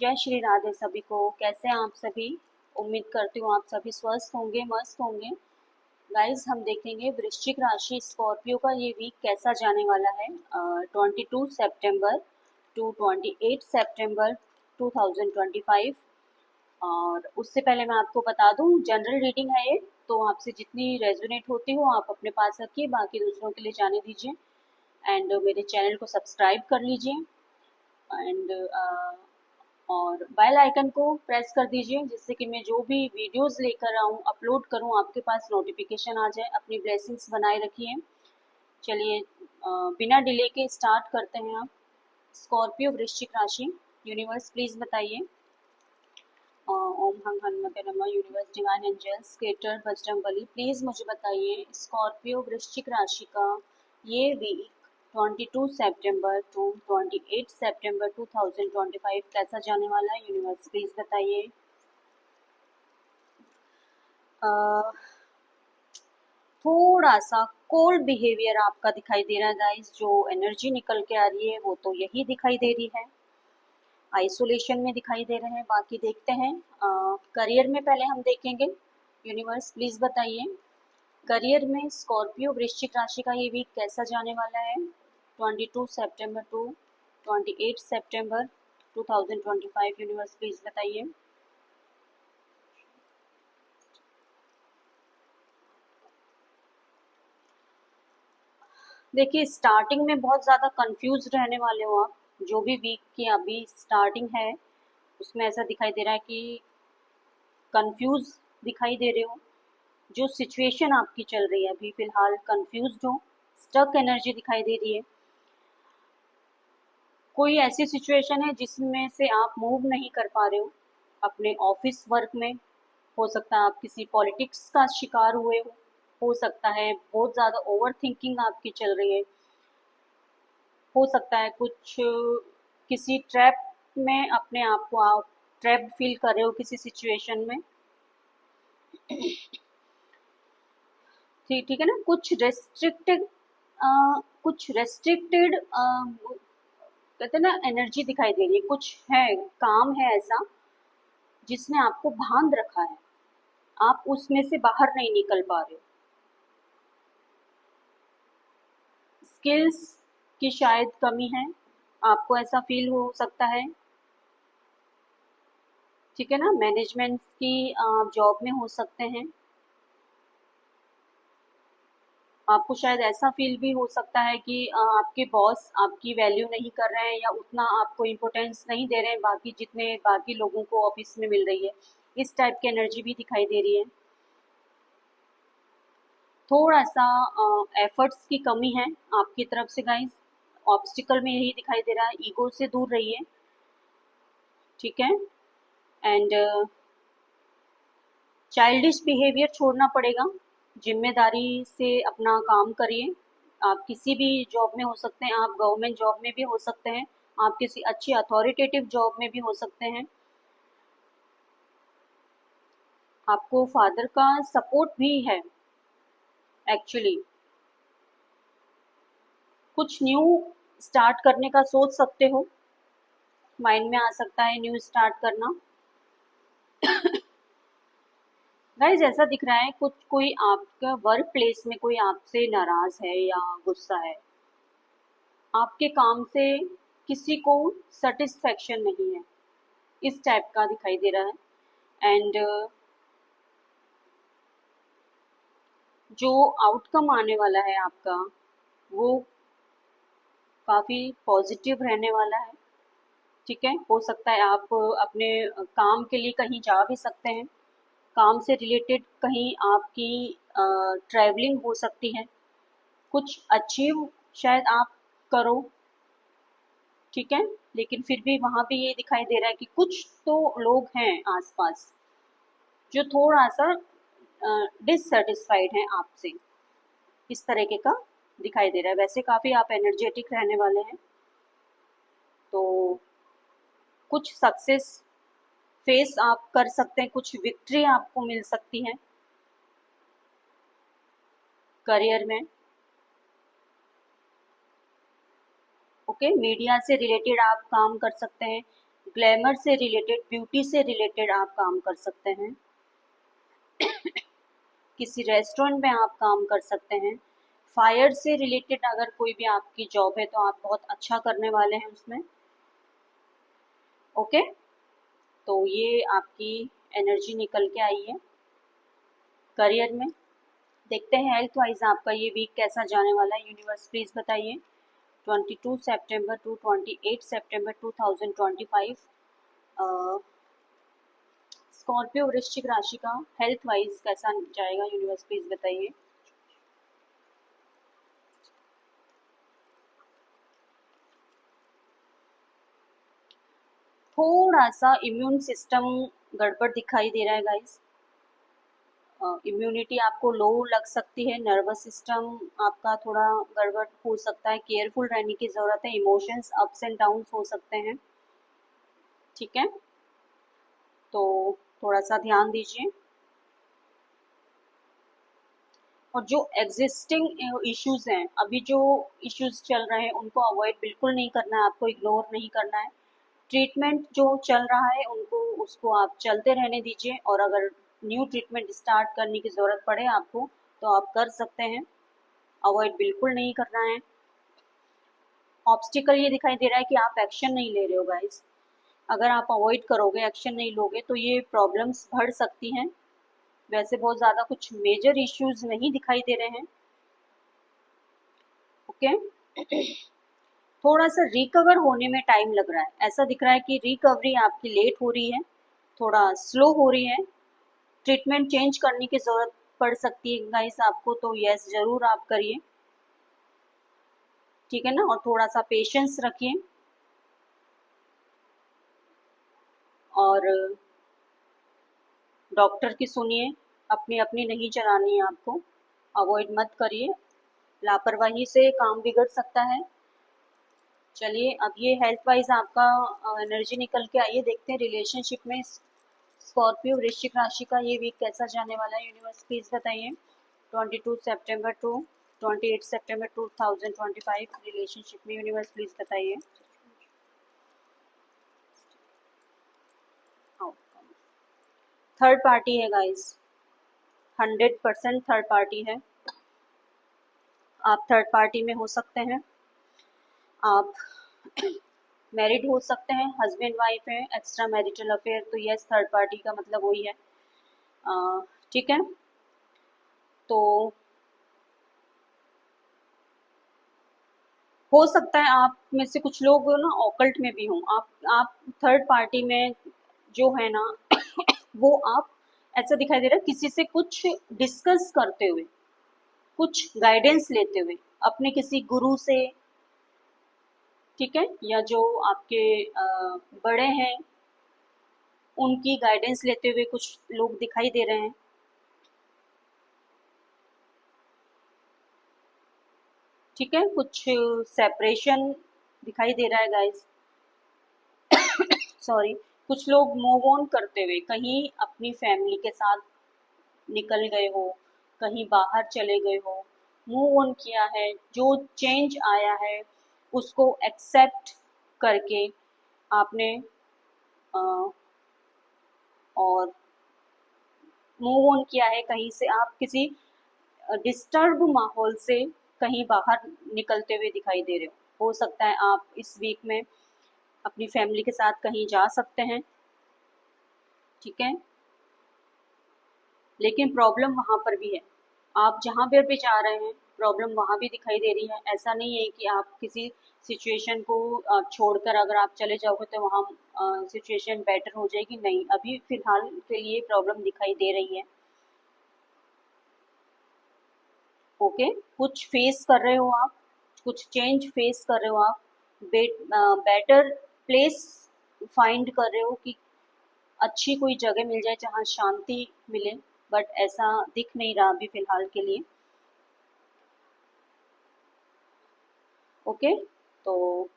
जय श्री राधे सभी को। कैसे हैं आप सभी? उम्मीद करती हूँ आप सभी स्वस्थ होंगे, मस्त होंगे। गाइस, हम देखेंगे वृश्चिक राशि स्कॉर्पियो का ये वीक कैसा जाने वाला है 22 सितंबर टू 28 सितंबर 2025। और उससे पहले मैं आपको बता दूं, जनरल रीडिंग है ये, तो आपसे जितनी रेजोनेट होती हो आप अपने पास रखिए, बाकी दूसरों के लिए जाने दीजिए। एंड मेरे चैनल को सब्सक्राइब कर लीजिए। एंड और बेल आइकन को प्रेस कर दीजिए, जिससे कि मैं जो भी वीडियोस लेकर आऊँ, अपलोड करूँ, आपके पास नोटिफिकेशन आ जाए। अपनी ब्लेसिंग्स बनाए रखिए। चलिए बिना डिले के स्टार्ट करते हैं। आप स्कॉर्पियो वृश्चिक राशि, यूनिवर्स प्लीज बताइए। ओम हंग हनुमते नमः। Universe, divine angels, creator Bajrangbali, please मुझे बताइए स्कॉर्पियो वृश्चिक राशि का ये वीक 22 सितंबर टू 28 सितंबर 2025 कैसा जाने वाला है। यूनिवर्स प्लीज बताइए। थोड़ा सा कोल्ड बिहेवियर आपका दिखाई दे रहा है गाइस। जो एनर्जी निकल के आ रही है वो तो यही दिखाई दे रही है, आइसोलेशन में दिखाई दे रहे हैं। बाकी देखते हैं करियर में पहले हम देखेंगे। यूनिवर्स प्लीज बताइए करियर में स्कॉर्पियो वृश्चिक राशि का ये वीक कैसा जाने वाला है 22 सितंबर टू 28 सितंबर 2025। यूनिवर्स प्लीज बताइए। देखिए, स्टार्टिंग में बहुत ज़्यादा कंफ्यूज रहने वाले हो आप। जो भी वीक की अभी स्टार्टिंग है उसमें ऐसा दिखाई दे रहा है कि कंफ्यूज दिखाई दे रहे हो। जो सिचुएशन आपकी चल रही है अभी फिलहाल कंफ्यूज हो, स्टक एनर्जी दिखाई दे रही है। कोई ऐसी सिचुएशन है जिसमें से आप मूव नहीं कर पा रहे हो अपने ऑफिस वर्क में। हो सकता है आप किसी पॉलिटिक्स का शिकार हुए हो सकता है बहुत ज़्यादा ओवर थिंकिंग आपकी चल रही है। हो सकता है कुछ किसी ट्रैप में अपने आप को आप ट्रैप फील कर रहे हो किसी सिचुएशन में। ठीक ठीक है ना। कुछ रेस्ट्रिक्टेड कहते हैं ना एनर्जी दिखाई दे रही है। कुछ है, काम है ऐसा जिसने आपको बांध रखा है, आप उसमें से बाहर नहीं निकल पा रहे हो। स्किल्स की शायद कमी है, आपको ऐसा फील हो सकता है। ठीक है ना। मैनेजमेंट की जॉब में हो सकते हैं। आपको शायद ऐसा फील भी हो सकता है कि आपके बॉस आपकी वैल्यू नहीं कर रहे हैं या उतना आपको इम्पोर्टेंस नहीं दे रहे हैं बाकी जितने बाकी लोगों को ऑफिस में मिल रही है। इस टाइप की एनर्जी भी दिखाई दे रही है। थोड़ा सा एफर्ट्स की कमी है आपकी तरफ से गाइस। ऑब्स्टिकल में यही दिखाई दे रहा है, ईगो से दूर रहिए। ठीक है। एंड चाइल्डिश बिहेवियर छोड़ना पड़ेगा, जिम्मेदारी से अपना काम करिए। आप किसी भी जॉब में हो सकते हैं, आप गवर्नमेंट जॉब में भी हो सकते हैं, आप किसी अच्छी अथॉरिटेटिव जॉब में भी हो सकते हैं। आपको फादर का सपोर्ट भी है एक्चुअली। कुछ न्यू स्टार्ट करने का सोच सकते हो, माइंड में आ सकता है न्यू स्टार्ट करना। गाइस, ऐसा दिख रहा है कुछ कोई आपका वर्क प्लेस में कोई आपसे नाराज है या गुस्सा है। आपके काम से किसी को सेटिस्फेक्शन नहीं है, इस टाइप का दिखाई दे रहा है। एंड जो आउटकम आने वाला है आपका वो काफ़ी पॉजिटिव रहने वाला है। ठीक है। हो सकता है आप अपने काम के लिए कहीं जा भी सकते हैं, काम से रिलेटेड कहीं आपकी ट्रैवलिंग हो सकती है, कुछ अचीव शायद आप करो। ठीक है। लेकिन फिर भी वहाँ पे ये दिखाई दे रहा है कि कुछ तो लोग हैं आसपास जो थोड़ा सा डिससेटिस्फाइड हैं आपसे, इस तरीके का दिखाई दे रहा है। वैसे काफ़ी आप एनर्जेटिक रहने वाले हैं, तो कुछ सक्सेस फेस आप कर सकते हैं, कुछ विक्ट्री आपको मिल सकती है करियर में। ओके। मीडिया से रिलेटेड आप काम कर सकते हैं, ग्लैमर से रिलेटेड, ब्यूटी से रिलेटेड आप काम कर सकते हैं। किसी रेस्टोरेंट में आप काम कर सकते हैं। फायर से रिलेटेड अगर कोई भी आपकी जॉब है तो आप बहुत अच्छा करने वाले हैं उसमें। ओके, तो ये आपकी एनर्जी निकल के आई है। करियर में देखते हैं हेल्थ वाइज आपका ये वीक कैसा जाने वाला है। यूनिवर्स प्लीज बताइए। 22 सितंबर टू 28 सितंबर 2025 स्कॉर्पियो वृश्चिक राशि का हेल्थ वाइज कैसा जाएगा, यूनिवर्स प्लीज बताइए। थोड़ा सा इम्यून सिस्टम गड़बड़ दिखाई दे रहा है गाइस। इम्यूनिटी आपको लो लग सकती है, नर्वस सिस्टम आपका थोड़ा गड़बड़ हो सकता है, केयरफुल रहने की ज़रूरत है। इमोशंस अप्स एंड डाउन्स हो सकते हैं, ठीक है, तो थोड़ा सा ध्यान दीजिए। और जो एग्जिस्टिंग इश्यूज हैं, अभी जो इश्यूज चल रहे हैं उनको अवॉइड बिल्कुल नहीं करना है, आपको इग्नोर नहीं करना है। ट्रीटमेंट जो चल रहा है उनको उसको आप चलते रहने दीजिए, और अगर न्यू ट्रीटमेंट स्टार्ट करने की ज़रूरत पड़े आपको तो आप कर सकते हैं, अवॉइड बिल्कुल नहीं करना है। ऑब्स्टिकल ये दिखाई दे रहा है कि आप एक्शन नहीं ले रहे हो गाइस। अगर आप अवॉइड करोगे, एक्शन नहीं लोगे तो ये प्रॉब्लम्स बढ़ सकती हैं। वैसे बहुत ज़्यादा कुछ मेजर इश्यूज नहीं दिखाई दे रहे हैं। ओके, थोड़ा सा रिकवर होने में टाइम लग रहा है, ऐसा दिख रहा है कि रिकवरी आपकी लेट हो रही है, थोड़ा स्लो हो रही है। ट्रीटमेंट चेंज करने की ज़रूरत पड़ सकती है गाइस आपको, तो यस ज़रूर आप करिए, ठीक है ना। और थोड़ा सा पेशेंस रखिए, और डॉक्टर की सुनिए, अपनी अपनी नहीं चलानी है आपको, अवॉइड मत करिए, लापरवाही से काम बिगड़ सकता है। चलिए, अब ये हेल्थ वाइज आपका एनर्जी निकल के आइए, देखते हैं रिलेशनशिप में स्कॉर्पियो वृश्चिक राशि का ये वीक कैसा जाने वाला है। यूनिवर्स प्लीज बताइए। 22 सितंबर टू 28 सितंबर 2025 रिलेशनशिप में यूनिवर्स प्लीज बताइए। थर्ड पार्टी है गाइस, 100% थर्ड पार्टी है। आप थर्ड पार्टी में हो सकते हैं, आप मैरिड हो सकते हैं, हस्बैंड वाइफ है, एक्स्ट्रा मैरिटल अफेयर, तो यस थर्ड पार्टी का मतलब वही है, ठीक है। तो हो सकता है आप में से कुछ लोग ना ऑकल्ट में भी हों, आप थर्ड पार्टी में जो है ना वो आप, ऐसा दिखाई दे रहा है किसी से कुछ डिस्कस करते हुए, कुछ गाइडेंस लेते हुए, अपने किसी गुरु से, ठीक है, या जो आपके बड़े हैं उनकी गाइडेंस लेते हुए कुछ लोग दिखाई दे रहे हैं, ठीक है। कुछ सेपरेशन दिखाई दे रहा है गाइस, सॉरी। कुछ लोग मूव ऑन करते हुए कहीं अपनी फैमिली के साथ निकल गए हो, कहीं बाहर चले गए हो, मूव ऑन किया है, जो चेंज आया है उसको एक्सेप्ट करके आपने और मूव ऑन किया है। कहीं से आप किसी डिस्टर्ब माहौल से कहीं बाहर निकलते हुए दिखाई दे रहे हो सकता है आप इस वीक में अपनी फैमिली के साथ कहीं जा सकते हैं, ठीक है, लेकिन प्रॉब्लम वहाँ पर भी है। आप जहाँ पर भी जा रहे हैं प्रॉब्लम वहाँ भी दिखाई दे रही है। ऐसा नहीं है कि आप किसी सिचुएशन को छोड़कर अगर आप चले जाओगे तो वहाँ सिचुएशन बेटर हो जाएगी, नहीं, अभी फिलहाल के लिए प्रॉब्लम दिखाई दे रही है। ओके, कुछ फेस कर रहे हो आप, कुछ चेंज फेस कर रहे हो आप, बेटर प्लेस फाइंड कर रहे हो कि अच्छी कोई जगह मिल जाए जहाँ शांति मिले, बट ऐसा दिख नहीं रहा अभी फिलहाल के लिए। ओके, तो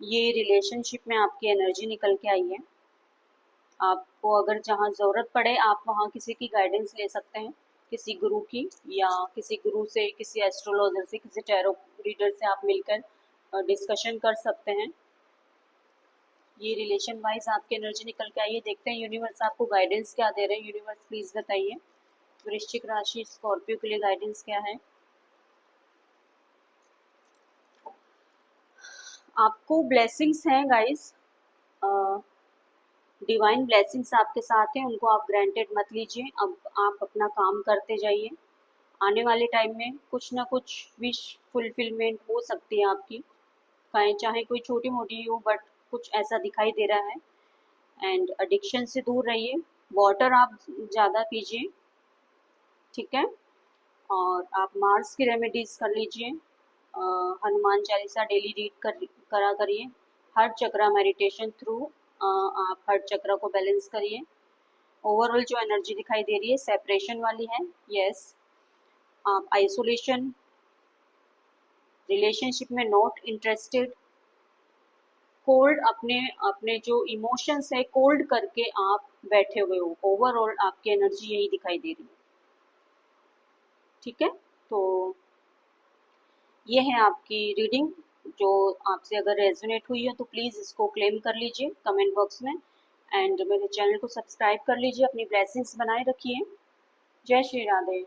ये रिलेशनशिप में आपकी एनर्जी निकल के आई है। आपको अगर जहाँ ज़रूरत पड़े आप वहाँ किसी की गाइडेंस ले सकते हैं, किसी गुरु की, या किसी गुरु से, किसी एस्ट्रोलॉजर से, किसी टैरो रीडर से आप मिलकर डिस्कशन कर सकते हैं। ये रिलेशन वाइज आपकी एनर्जी निकल के आइए, देखते हैं यूनिवर्स आपको गाइडेंस क्या दे रहे हैं। यूनिवर्स प्लीज बताइए वृश्चिक राशि स्कॉर्पियो के लिए गाइडेंस क्या है। आपको ब्लेसिंग्स हैं गाइस, डिवाइन ब्लेसिंग्स आपके साथ हैं, उनको आप ग्रांटेड मत लीजिए। अब आप अपना काम करते जाइए। आने वाले टाइम में कुछ ना कुछ विश फुलफिलमेंट हो सकती है आपकी, चाहे कोई छोटी मोटी हो, बट कुछ ऐसा दिखाई दे रहा है। एंड एडिक्शन से दूर रहिए, वाटर आप ज़्यादा पीजिए, ठीक है। और आप मार्स की रेमेडीज कर लीजिए, हनुमान चालीसा डेली रीड करा करिए। हर चक्रा मेडिटेशन थ्रू आप हर चक्रा को बैलेंस करिए। ओवरऑल जो एनर्जी दिखाई दे रही है सेपरेशन वाली है। यस, आप आइसोलेशन, रिलेशनशिप में नॉट इंटरेस्टेड, कोल्ड, अपने अपने जो इमोशंस है कोल्ड करके आप बैठे हुए हो। ओवरऑल आपकी एनर्जी यही दिखाई दे रही है, ठीक है। तो ये है आपकी रीडिंग, जो आपसे अगर रेजोनेट हुई है तो प्लीज़ इसको क्लेम कर लीजिए कमेंट बॉक्स में। एंड मेरे चैनल को सब्सक्राइब कर लीजिए, अपनी ब्लेसिंग्स बनाए रखिए। जय श्री राधे।